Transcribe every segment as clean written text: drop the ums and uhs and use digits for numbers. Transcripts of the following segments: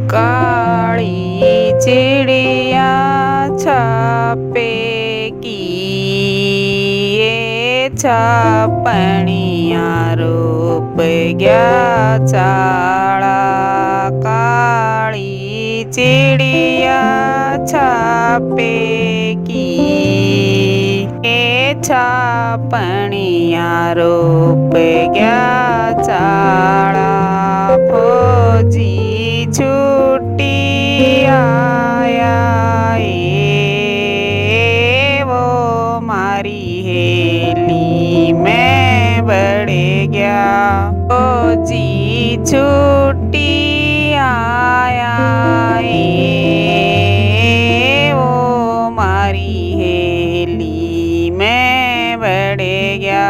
काली चिड़िया छापे की ये छापनिया रूप गया चाड़ा। काली चिड़िया छापे की ये छापनिया रूप गया चाड़ा। फौजी छुट्टी आया वो मारी हेली में बढ़ गया। फौजी छुट्टी आया वो मारी हेली में बढ़ गया।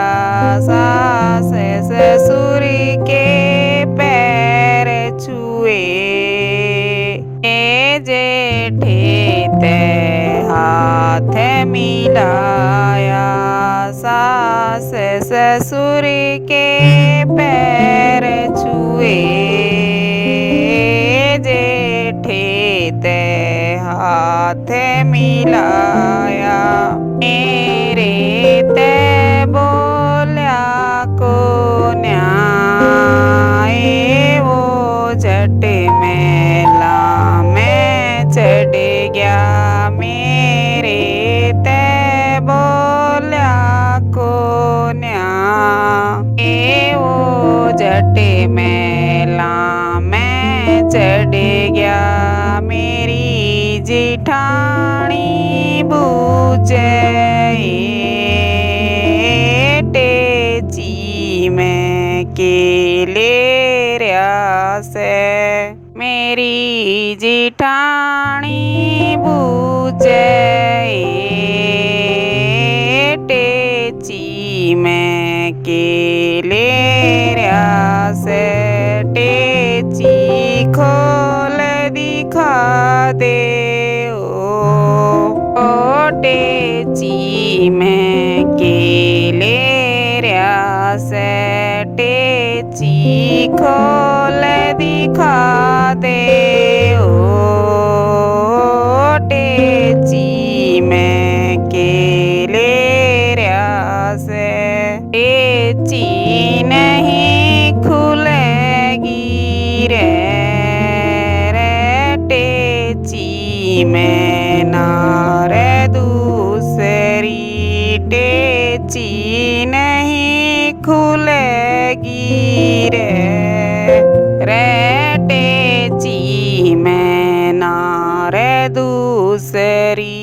सास ससुर के पैर छुए जेठे ते हाथ मिलाया। सास ससुर के पैर छुए जेठे ते हाथ मिलाया। मेरे ते बोल्या को न्याय वो झट मेला में चढ़ गया। मेरे ते बोल्या को न्याय वो झट मेला में चढ़ गया। मेरी जिठानी बूझे टेची में केले रहा से। मेरी जिठानी बूझे टेची में केले रहा से। टेची खोल दिखा दे ओ टेची में केले रहा से। टेची खोल दिखा दे ओ टेची में केले रहा से। टेची नहीं खुलेगी रे टेची में नारे दूसरी। टेची नहीं खुलेगी रे टेची में नारे दूसरी।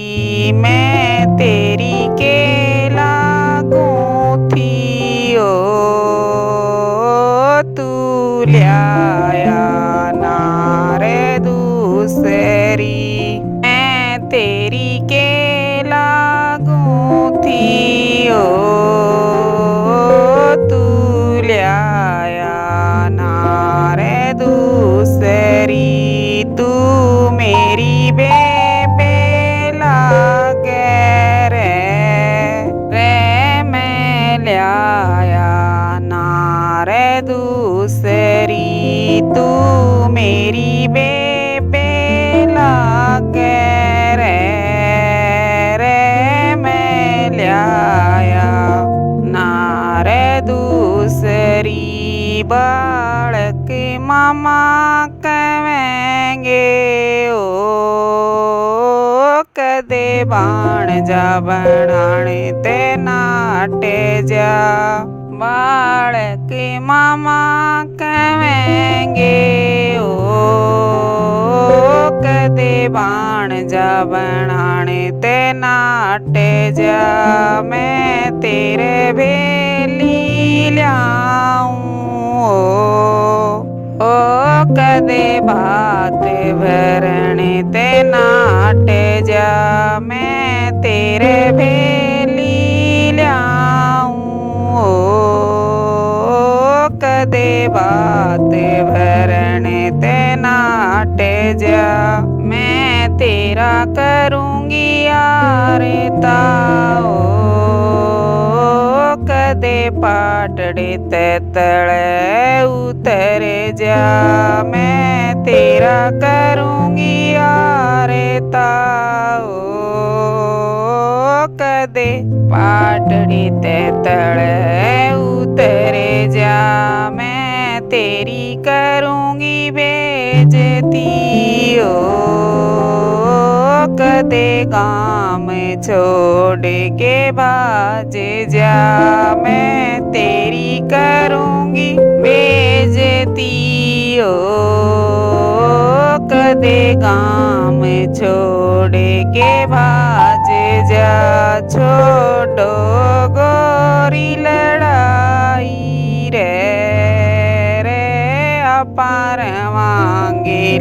मैं तेरी के लागू थी ओ तू लिया नारे दूसरी। मैं तेरी के लागू थी ओ तू लिया नारे दूसरी। तू मेरी बेबे लागे रे मैं लिया नारे दूसरी। तू मेरी बेबे लागे रे मैं लिया नारे दूसरी। बालक मामा कहेंगे ओ कदे बाण जा बनाने ते नाटे जा। बालक मामा कहेंगे ओ कदे बाण जा बनाने ते नाटे जा। मैं तेरे भेली ल्याऊं ओ कदे बात भरने ते नाटे जा। मैं तेरे भेली ल्याऊं कदे बात भरने ते नाटे जा। मैं तेरा करूंगी यार ताओ कदे पाटड़े ते तले उतर ਜਾ ਮੈਂ ਤੇਰਾ ਕਰੂੰਗੀ ਆਰਤਾ ਓ ਕਦੇ ਪਾਟੜੀ ਤੇ ਤਲੇ ਉਤਰੇ ਜਾ ਮੈਂ ਤੇਰੀ ਕਰੂੰਗੀ ਬੇਇੱਜ਼ਤੀ ਓ ਕਦੇ ਗਾਮ ਛੋੜ ਕੇ ਬਾਜ ਜਾ ਮੈਂ ਤੇਰੀ ਕਰੂੰਗੀ ਬੇਇੱਜ਼ਤੀ ਓ ਕਦੇ ਗਾਮ ਛੋੜ ਕੇ ਬਾਜ ਜਾ ਛੋੜੋ ਗੋਰੀ ਲੜਾਈ ਰੇ ਆਪਾਂ ਰਵਾਂਗੇ